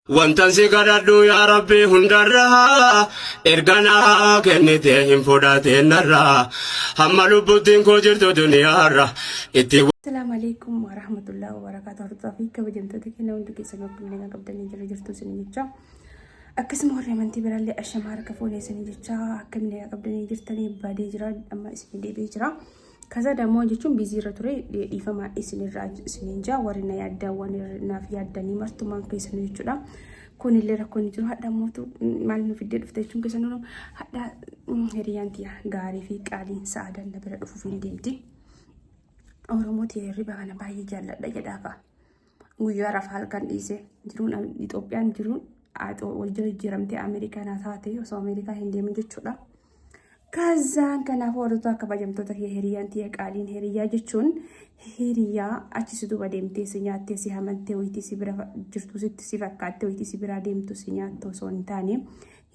Wantan si kadhadhu yaa Rabbi hundarraa erganaa kennite hin fudhatin narraa hamma lubbuutiin koo jirtu duniyaarra itti. Assalamu alaikum warahmatullahi wabarakatuh. Tawfiq kabajamtoota kenna hundi keessan qophiilee qabdanii jirtu isin jecha akkasuma warri amantii biraallee ashamaara kafoonee isin jecha akkamilee qabdanii jirtanii baadee jira amma isin deebi'ee jira. Kaza damo jechuun biziirra ture dhiifama isinirraa isinja warri na yaaddaawwan naaf yaaddanii martumaan keessan jechuudha. Kunillee rakkoon jiru hadda mootu maal nu fiddee dhufte jechuun keessan nu hadda hiriyaantiya gaarii fi qaaliin sa'aadan na bira dhufuuf hin deemti. Oromooti hirriba kana baay'ee jaalladha jedhaafa. Guyyaa rafa halkan dhiise jiruun Itoophiyaan jiruun wal jala jijjiiramtee Ameerikaa taate osoo Ameerikaa hin deemin jechuudha. Kazaan kanaaf warroota akka bajamtoota hiriyaantii qaaliin hiriyaa jechuun hiriyaa achisitu badeemtee si nyaattee si hamantee wayitii si bira jirtu si fakkaattee wayitii si bira deemtu si nyaattoo osoo hin taane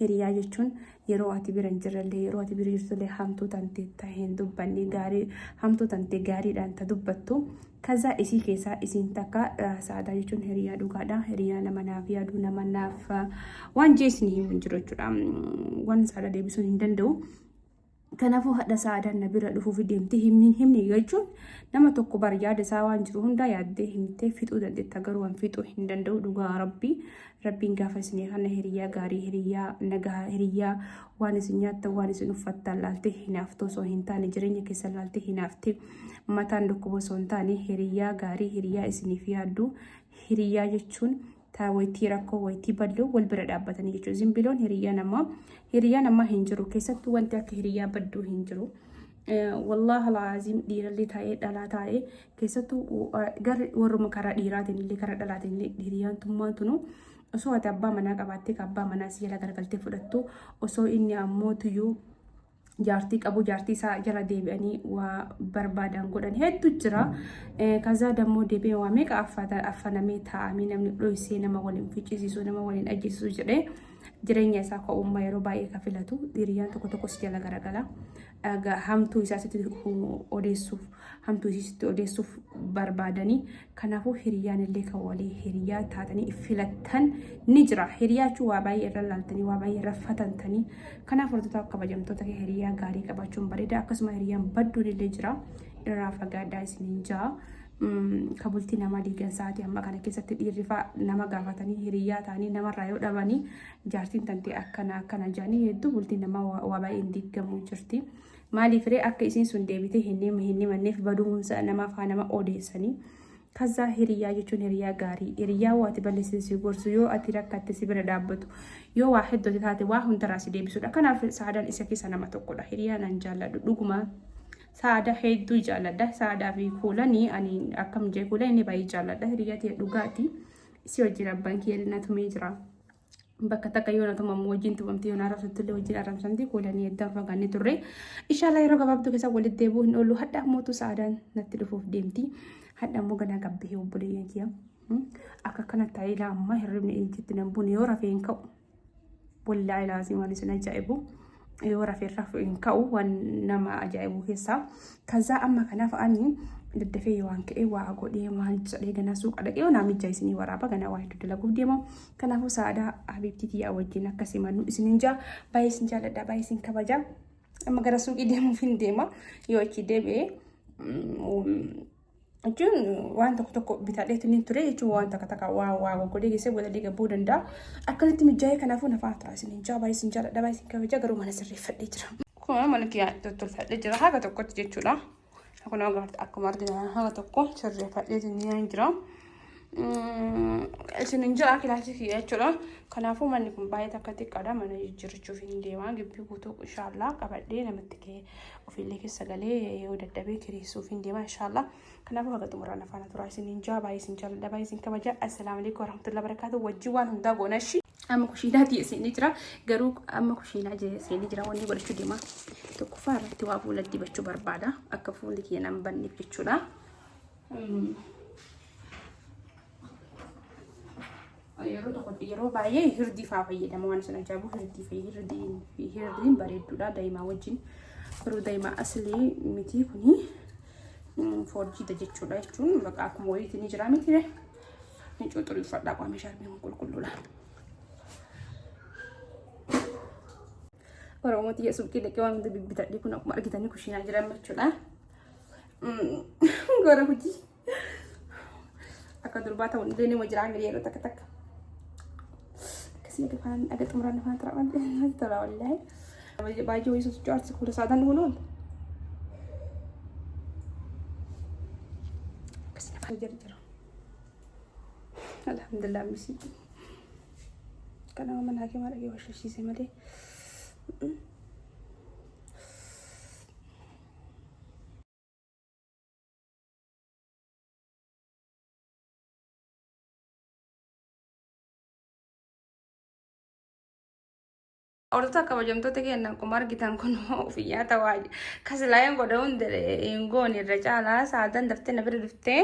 hiriyaa jechuun yeroo ati bira hin jirrellee yeroo ati bira jirtullee hamtuu tantee ta'een dubbanni gaarii hamtuu tantee gaariidhaan ta dubbattu. Kaza isii keessaa isiin takka saadaa jechuun hiriyaa dhugaadha. Hiriyaa nama naaf yaadu nama naaf waan jeesni hin jiru jechuudha. Waan saadaa deebisuun hin danda'u. Kanaafuu hadda sa'aadan na bira dhufuuf deemtee himni jechuun nama tokko bar yaada isaa waan jiru hunda yaaddee himtee fixuu dandeetta garuu waan fixuu hin danda'u dhugaa rabbiin gaafa isin kana hiriyaa gaarii hiriyaa nagaa hiriyaa waan isin nyaattan waan isin uffattan laaltee hinaaftoo osoo hin taane jireenya keessa laaltee hinaaftee mataan dhukkuba osoo hin taane hiriyaa gaarii hiriyaa isiniif yaaddu hiriyaa jechuun wayitii rakkoo wayitii bal'oo wal bira dhaabbatanii jechuudha. Zimbiloon hiriyaa namaa hin jiru keessattuu wanti akka hiriyaa badduu hin jiru. Wallahi alazim dhiirallee taa'ee dhalaa taa'ee keessattuu gara warruma karaa dhiiraatiin illee karaa dhalaatiin illee hiriyaan tummaatunu osoo ati abbaa manaa qabaattee abbaa manaa si jala garagaltee fudhattu osoo inni ammoo tuyyuu jaartii qabu jaartii isaa jala deebi'anii waa barbaadan godhan hedduu jira. Kaza dammoo deebi'ee waa meeqa affanamee taa'amee namni dhoysee nama waliin ficcisiisu nama waliin ajjeesisu jedhee jireenya isaa ka'ummaa yeroo baay'ee ka filatu hiriyaan tokko tokkos jala garagala. Hamtuu isaatti odeessuuf barbaadanii kanaafuu hiriyaan illee kan walii hiriyaa taatanii filatan ni jira. Hiriyaa jechuun waa baay'ee irra laaltanii waa baay'ee irra fatantanii kanaaf wartoota akka bajamtoota hiriyaa gaarii qabaachuun bareeda. Akkasuma hiriyaan badduun illee jira irraa fagaadhaa isiniin jaa. Kabultii nama diigan sa'aatii amma kana keessatti dhiirrifa nama gaafatanii hiriyaa ta'anii namarraa yoo dhabanii jaartiin tantee akkana jaanii hedduu bultii nama waa baay'een diigamuu jirti. Maaliif ree akka isiin sun deebitee hin manneef baduumsa namaaf nama odeessanii. Kaza hiriyaa jechuun hiriyaa gaarii hiriyaa waati balleessisii gorsu yoo ati rakkatte si bira dhaabbatu yoo waa hedduu taate waa hundaraa si deebisudha. Kanaaf saadaan isa keessa nama tokkodha. Hiriyaa nan jaalladhu dhuguma. Saada hedduu jaalladha. Saadaa fi kuulanii ani akkam jee kuula inni baay'ee jaalladha. Hiriyaa ta'e dhugaati. Isi wajjin abbaan kee na tumee jira. Bakka takka yoo na tumamu wajjin tumamtee yoo na arrabsatullee wajjin arrabsamtee kuulanii hedduu fagaannee turre. Inshallah yeroo gabaabduu keessa walitti deebi'uu hin oolu. Hadda mootu saadaan natti dhufuuf deemti. Hadda ammoo ganaa gabbahee obboleeyyan kiyya. Akka kana ta'ee amma hirribni eenyutti nan bune yoo rafeen ka'u. Wallaahi laazim waan isin ajaa'ibu. Yoo rafeen ka'u waan nama ajaa'ibu keessaa. Kaza amma kanaaf ani daddafee waan ka'ee waa godhee waan jedhee ganaa suuqa dhaqee waan amijjaa isinii waraaba ganaa waa hedduu dalaguuf deema. Kanaafuu saadaa habiibtii kiyyaa wajjin akkasii mannu isiniin jaa baay'ee isin jaalladha baay'ee isin kabaja. Amma gara suuqii deemuuf hin deema yoo achi deebi'ee jechuun waan tokko bitadheetu ni ture jechuun waan takka waa godhee geessee walitti gabbuu danda'a. Akkanatti mijaa'ee kanaafuu nafaaf ta'a isiniin jaa baay'ee isin jaalladha baay'ee isin kabaja garuu mana sirreeffadhee jira. Kun mana kiyyaa tottolfadhee jira haga tokkotti jechuudha. Aku nak aku margina hal tokko sirreeffadhee ni jira. Isinin jira kilaatii kiyya jechuudha. Kanaafuu manni kun baay'ee takka xiqqaadha mana jijjiirrachuuf hin deema gibbii guutuu inshallah qabadhee namatti kee ofiillee keessa galee yoo dadhabee kireessuuf hin deema inshallah. Kanaafuu haga xumuraan afaan turaa isinin jaa baay'ee isin jaalladha baay'ee isin kabaja. Assalaamu alaykum warahmatullahi wabarakatuh. Wajjin waan hundaa goonashi. Amma kushiinaa dhiyeessanii jira garuu amma kushiinaa dhiyeessanii jira wanni godhachuu deema. Tokkoffaa irratti waa fuula dibachuu barbaada akka fuulli kee nan banneef jechuudha. Yeroo baay'ee hirdii faa fayyadama waan sana ajaa'ibu hirdiin bareedduudha daa'imaa wajjin garuu daa'imaa aslii miti kuni foorjiidha jechuudha jechuun bakka akkuma wayiitiin jira miti ni cuxurii fadhaa qaama sharbii qulqulluudha. Oromooti yesuuf qilaqee waan hundi bibbitadhee kun akkuma argitanii kushiinaa jiran jechuudha. Gara hojii akka durbaa ta'uun illee ni jiraan yeroo takka takka. Akkasii gafaan aga xumuraan afaan xuraa'aan tola wallahi. Baay'ee wayii sosochii aartisi kuula saataan hunuun. Akkasii afaan jira. Alhamdulillah misi. Kana mana hakimaa dhagee washashiisee malee. Orta kabajamtoota keenna akkuma argitan kun ofiyyaa ta'aa kasilaayin godha hundee ingoon irra caalaa saadan daftee na bira dhuftee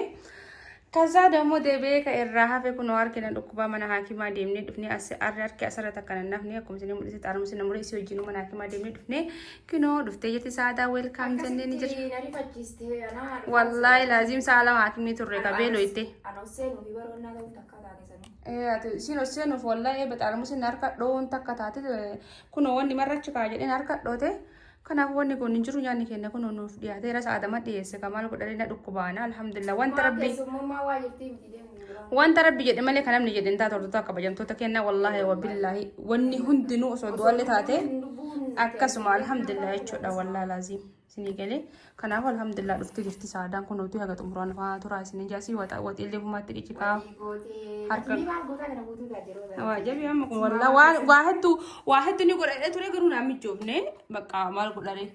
kaza ደግሞ ደቤከ እራሃፈ ኩኖ አርከነ ዱኩባ መና ሐኪማ ደምኔ ድፍኔ አርያርከ አሰረተ ከነናፍኔ አኩምስኔ ሙዲስ ጣርሙስ ነሙሬ ሲወጂኑ መና ሐኪማ ደምኔ ድፍኔ ኩኖ ዱፍቴ የቲ ሳዳ ዌልካም ጀነኒ ጅር ወላሂ ላዚም ሰላም ሐኪሚ ቱሬ ከቤሎ ይቴ አኖሴኑ ቢበሮና ደው ተካታቴ ሲኖ ሲኖ ወላሂ በጣርሙስ ናርካ ዶን ተካታቴ ኩኖ ወንዲ መረች ካጀ ናርካ ዶቴ kanaaf wanni kun hin jiru nyaanni keenya kun nuuf dhiyaateera sa'aadama dhiyeesse kamaal godhanii dhukkubaana alhamdulillah wanta rabbi jedhe malee kan namni jedhe intaa tortoota kabajamtoota keenya wallahi wabillaahi wanni hundinuu osoo du'alle taate akkasuma alhamdulillah jechuudha wallahi laazim isinii galee kanaaf alhamdulillah dhufti jirti saadaan kun utuu haga xumuraan fa'aa turaa isin jaasii waxiillee fumaatti dhiqikaa harka wajabi amma kun wallahi waa hedduu ni godhadhe ture garuu naa mijoofne bakka maal godhare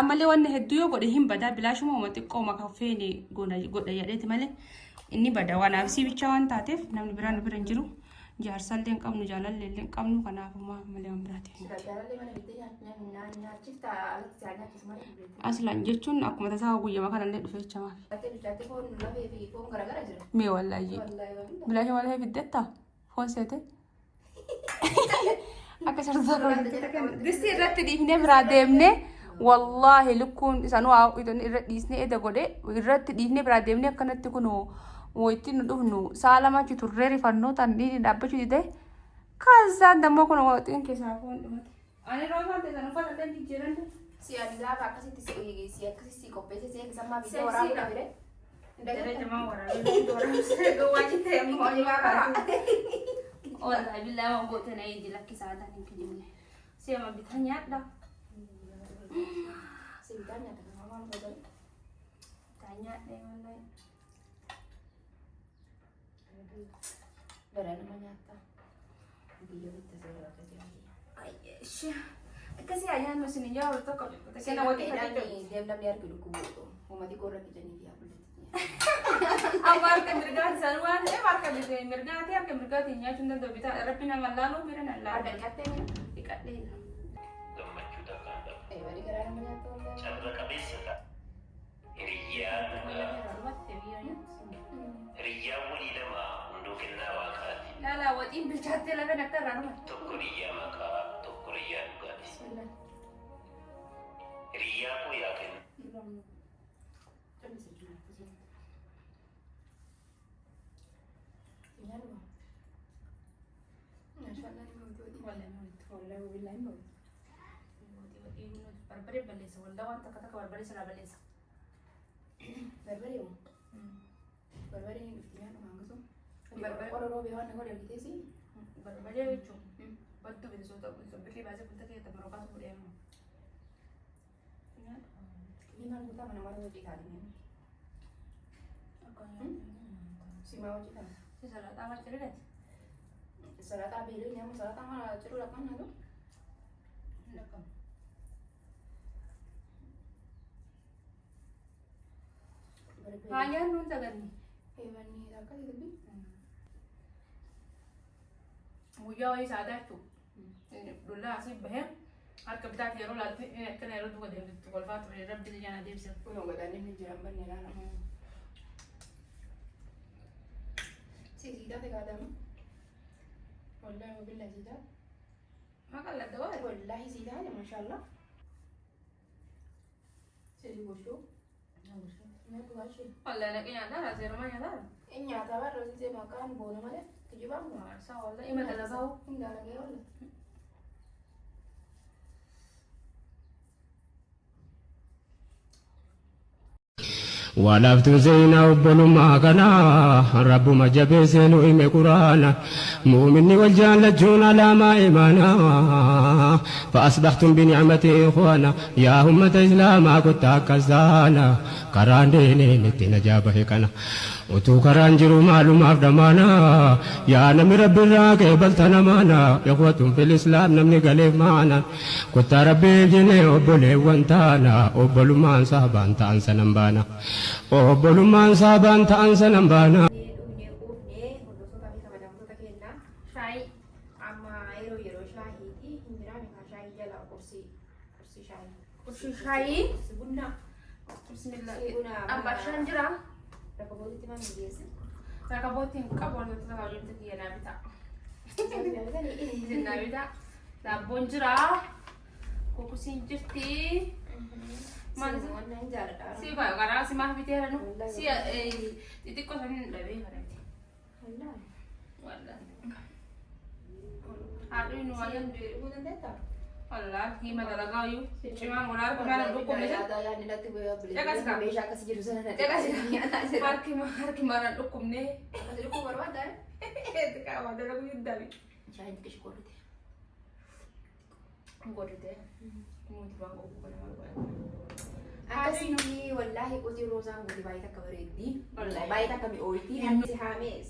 ammallee wanni hedduu yoo godhe hin badaa bilaashuma uma xiqqoo maka feene godha jedheeti malee inni bada waan absii bicha waan taateef namni biraan bira hin jiru jaarsallee hin qabnu jaalallee hin qabnu kanaafuma malee waan biraati aslan jechuun akkuma tasaa guyyama kanallee dhufe jechamaa mee wallahi bilaasha wallahi fiddetta foon seete akka sardaa disti irratti dhiifnee biraa deemne wallahi lukkuun isaanuu irra dhiisnee eda godhe irratti dhiifnee biraa deemne akkanatti kunoo ወይቲን ዱኑ ሳላማቹ ቱሬሪ ፈኖታን ዲዲ ዳበቹ ዲደ ካዛ ደሞ ኮኖ ወጥን ከሳፎን አኔ ሮማን ተዘነ ፈለ ደን ዲጀረን ሲያዛ ባከሲቲ ሲያክሲሲ ኮፔቴ ሲያክሰማ ቢደ ወራ ቢደ እንደገና ጀማ ወራ ዶራ ገዋጂ ተም ሆኒ ባካ ወላ ቢላህ ወንጎተና ይዲ ለኪ ሳዳን እንክዲም ሲያማ ቢታኛ ዳ ሲቢታኛ ተማማን ወደ ታኛ ደይ Berani menyata, dia itu segera kerja. Aisyah, kasih ayah nusin jauh tu kau. Kena waktu ini dia belum lihat dulu kubu. Mama di korang kerja ni dia boleh. Amar ke mereka saluan, amar ke mereka tiap ke mereka tinggal cuma tu bisa. Rapina malu, mereka nalla. Ada kata ni, ikat ni. Lemah juga kan. Balik kerana menyata. Cakap kabisa tak? Ria. Ria wali lama. لا ودين بالجهات لا بنا كرر تقريا مكا تقريا قادس ريا كو ياكن Berberi belis, waldawan tak kata berberi salah belis. Berberi, berberi ini buktinya orang tu. Orang robi orang negara kita sih. Berbeda itu. Betul betul betul. Beli bahasa kita kita merokat boleh. Ini kan kita mana mana lebih kali ni. Si mau kita. Si salah tamat cerita. Salah tamat beli ni, salah tamat cerita apa mana tu? Lekam. Hanya nun jaga ni. Hewan ni dah kali lebih. Muya ini sadar tu, dulu asal bahaya, har kebita tiada orang latih, kan era tu kadang tu kalau faham tu rab jadi jangan dia bisa. Pulau kadang ni menjeram benda ni. Si sida tu kadang, wallah mobil lagi sida. Makan lah tu, wallah sida ni, masya Allah. Sedi bosho, ni tu asyik. Wallah nak ni ada, rasa rumah ada. Ini ada baru sih makan boleh mana? Tujuh bang, masa Allah. Ini mana dah tahu? Ini dah lagi Allah. ولفتن زينا وبلما كنا رب ما جبسن وإم قرانا مؤمن والجان لجون على ما إيمانا فأصبحتم بنعمة إخوانا يا أمة إسلام كنت كزانا كران ديني نتنا جابه كنا وتو كران جرو معلوم أفدمانا يا نمي رب الراك بلتنا مانا إخوة في الإسلام نمني قليب معنا كنت ربي جني أبولي وانتانا أبولو مان صاحبان تانسا نمبانا أبولو مان صاحبان تانسا نمبانا Kursi bunna. Bismillah. Amba shanjira. Rakabooti mana geesse? Rakabooti qaboon nuti nama wajjin tafiya naa bita. Naa bita. Daabboon jira. Kukusiin jirti. Maal isa? Wannan hin jaaladha. Si baay'oo karaa si maaf bitee jiran si xixiqqoo saniin dhabee kanatti. Wallaahi. Haadhuun waan Beekuu dandeettaa? wallaahi madalagaa iyyuu cimaan walaal kumaan dhukkubne Meeshaa akkasii jiru sana harki maraan dhukkubne Dhukuu barbaaddaa? qaamaa dalaguu hin dabe. Shaayiin xiqqeeshi godhute. Godhute muti baan qophuu kana barbaada. Akkasii wallaahi qotii roosaan gooti baay'ee akka bareeddi. Baay'ee akka mi'ooyti. Si haamees.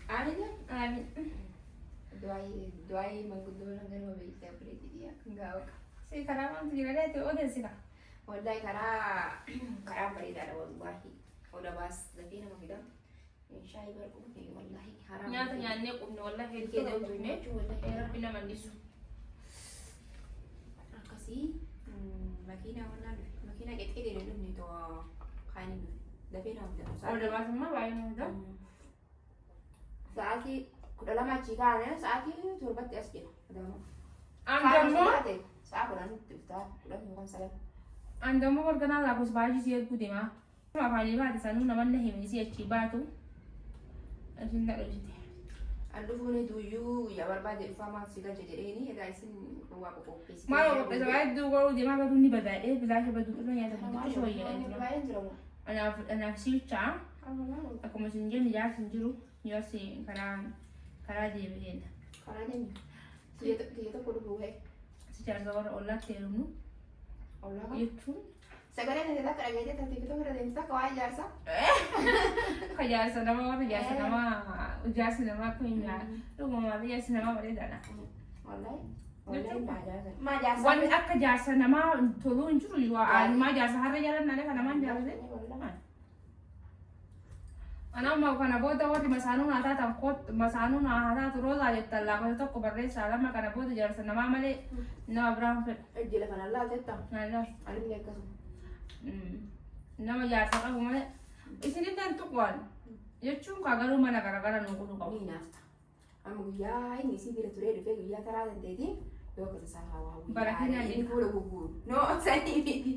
Aamin? Aamin. Du'aayii manguddoo ganama beektaa bareeddi gaawa. Si karaa maamtu jira dheetti odeessina. Wallaahi karaa bareedaadha wallaahi. Oda baas lafee nama fida. Shaayii barbaadu wallaahi haraa. Nyaata nyaannee qubne wallaahi hedduu qubne rabbi nama dhiisu. Akkasii makiinaa qexxeedee dhufne too kaanii lafee nama fida. Oda baas immoo baay'ee nama fida. Sa'aatii 12 achi kaane sa'aatii 7 as jira. Andammoo sa'a 10 dhuftaa 10 yookaan 9. andammoo warganaa laafus baay'ee si eeguu deema. Afaanii baate sanuu namanna himee si achi baatu. Isin dhadhoosite. An dhufuun duuyyuu guyyaa barbaade dhufaa maal si galcha jedheeni egaa isin waa qopheessite. Maal qopheessa baay'ee duugaa deemaa baduu ni badaadhee bilaasha baduu irra nyaata kan itti wayyaa. Baay'een jiramu. Anaaf si bichaa akkuma isin jenni jaarsi hin jiru jaarsi karaa deebi'eedha. Karaa deemu. Kiyya tokko dhufuu wayi. Si jaarsa warra ollaatti heerumnu Ollaa jechuun sagaleen inni takka dhageetee tartiibbii tokko irra deemtu takka waa'ee jaarsaa. ka jaarsa namaa warra jaarsi namaa kun dhugumaa fi jaarsi namaa bareedaadha. Maa jaarsaa. Wanni akka jaarsa namaa toluu hin jiru maa jaarsa har'a jaalannaa kan namaan jaalate. Anamma kana booda warri masaanuun haa taatan masaanuun haa taatu roozaa jettan laafata tokko barreessaa lama kana booda jaarsa namaa malee nama biraan fedha. Ejji lafa nallaa jetta. Nallaa. Alumni akkasuma. Nama jaarsa qabu malee isin illee tuqwaan jechuun garuu mana garagara nu godhu qabu. Ni naafta. Amma guyyaa inni isii bira turee dhufee guyyaa karaa dandeetii yoo kasa isaa hawaa Barakinaan inni fuula gugguuru. No sanii miti.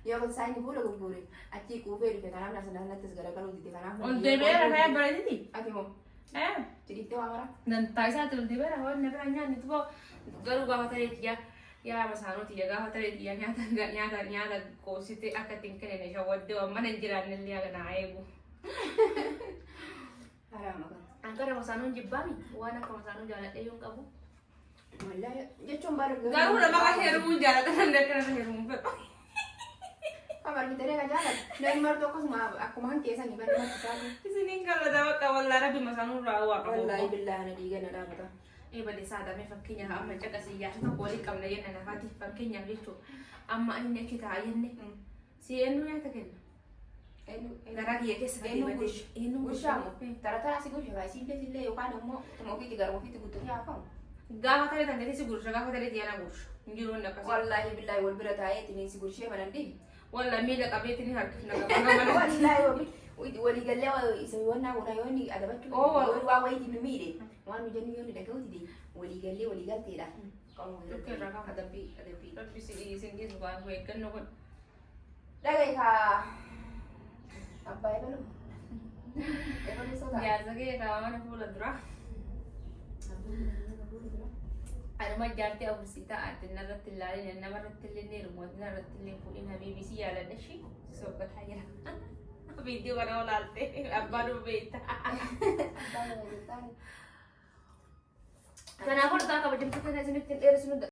Yoo kasa isaa inni fuula gugguure achii kuufee dhufe kanaaf na sanattis garagaluu dide kanaaf. Ol deebi'ee rafee bareediti. Ati moo cidhiittee waa mara. Dantaa isaatti ol deebi'ee rafee wanni biraa nyaanni tuboo garuu gaafa ta'eeti yaa masaanuuti gaafa ta'eeti nyaata qoosite akka ittiin kennine shawwaddee waan mana hin jiraanne illee ganaa eegu. Haraa maqaa. Ankara masaanuun jibbaami waan akka masaanuu jaaladhee yoon qabu. Wallahi jechuun baru garuu nama kan heerumuun jaalladha kan akka heerumuun fedha. Kamar kita dia kan jalan. Dan baru tu aku makan kesan ni baru nak jalan. Isiniin galata bakka wallaa rabbi masaanuu irraa waa qabu. Wallahi billah na diga na dah betul. Bade saadame fakkinya amma caqasiyyaa tokko waliin qabna jenna nafaati fakkeenyaaf jechuudha. Amma inni achi taa'aa jenne si eenyu nyaata kenna. Garaa kiyya keessa gadi Eenyu gushamu. Tara si gusha gai sille yookaan ammoo ofii gara ofiitti guutuu haafamu. Gaafa ta'e tante si gursha gaafa ta'e diyaana gursha. Injiru wanda akkasii. Wallahi billahi wal bira taa'ee tini si gurshee manandi. Wallahi miila qabeetini harkifna gaba. Wallahi walii gallee isa wanna wona yooni adabachuu. Waa wayitii nu miidhe. Waan nu jennu yooni dhaga'uuti de walii galteedha. Dhukkee irraa kafa adabbii. Rabbi si isin geessu waan eeggannoo kun. Dhaga'i kaa abbaa ebalu. Jaarsa kee kaawaa mana fuula dura. Anuma jaartii abursii ta'aatti narratti ilaalin namarratti illee ni hirmootin narratti illee fuudhin habiibii si yaaladha shi sobbataa jira. video kana olalte. Abbaan beekta. Kanaafuu dhaqaa kabajamtoota kana isinitti dheeressinu